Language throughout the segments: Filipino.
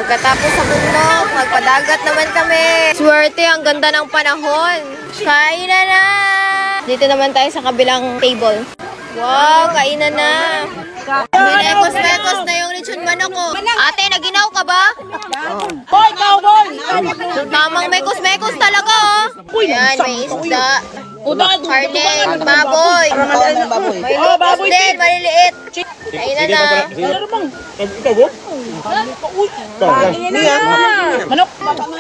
Pagkatapos sa bundok, magpadagat naman kami. Swerte, ang ganda ng panahon. Kainan na! Dito naman tayo sa kabilang table. Wow, kainan na. Minekos-mekos na yung lechon manok ko. Ate, naginaw ka ba? Boy, cowboy! Tamang mekos-mekos talaga, oh. Yan, may isda. Karne, baboy. May lupos din, maliliit. Kainan na. Manok!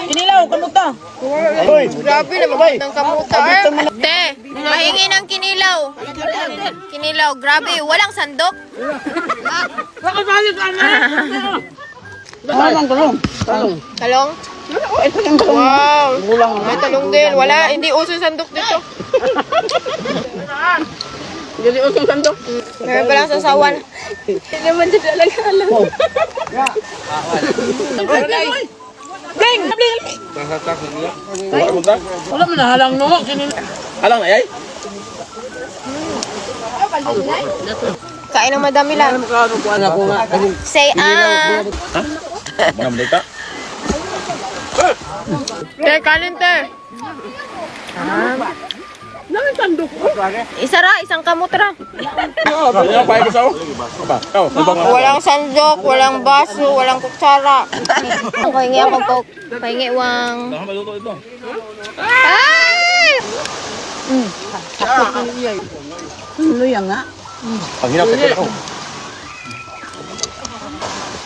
Kinilaw, kamuta! Grabe naman ng kamuta. Te, mahingi ng kinilaw. Kinilaw, grabe. Walang sandok. Talong? Wow. May talong din. Wala, hindi uso yung sandok dito. Hindi usong sandok. Meron pa lang sasawan. Hindi naman dyan talaga alam. Ding! Wala mo na halang no. Halang na, ay? Kain ng madami lang. Say ah. Manam dito. Te, kanin te. Isa ra, isang kamutra. Ano pa ito sao? Apa? Kau, Walang sandok, walang baso, walang kutsara. Pahingi ako coke. Pahingi wang. maluto ito. Ay! Luya nga. Pag hinap ito ako.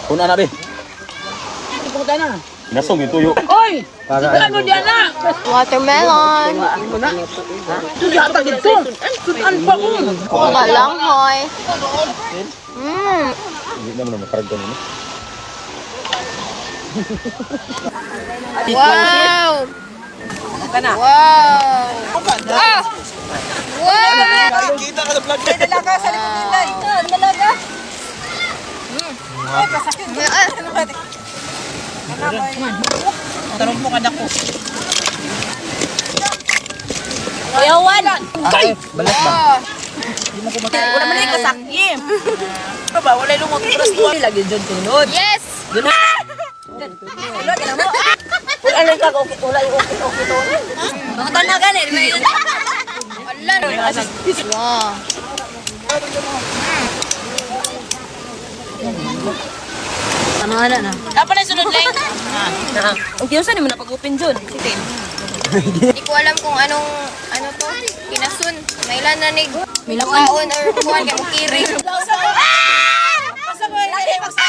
Kuna na be. Ipunta na. Nasong yung tuyo. Oy! Sigurado mo diyan na! Watermelon. Sudyata dito! Sudan pa ko! Kalanghoy. Hindi naman makaragdan ini. Wow! Kana. Wow! Ah! Wow! Kita ka na vlog. Dalaga sa likod nila. Dalaga. Ay, kasakit. Tarong mo kada ko. Kuyawan! Ay! Balik ba? Wala man yung kasakit. Ba, wala yung lumot. Lagi dyan sunod. Yes! Wala, gina mo. Wala yung kag-okay. Wala yung okay to. Bakit na ganit? Wala na. Wow. Tama nga na. Dapat na sunod lang. Ang kiyosan mo na pag-open dyan. Sitin. Hindi ko alam kung ano to. Kinasun. Mailan na nig. Milakaon or kuhan kay kiri. Pasok mo. Lagi pasok.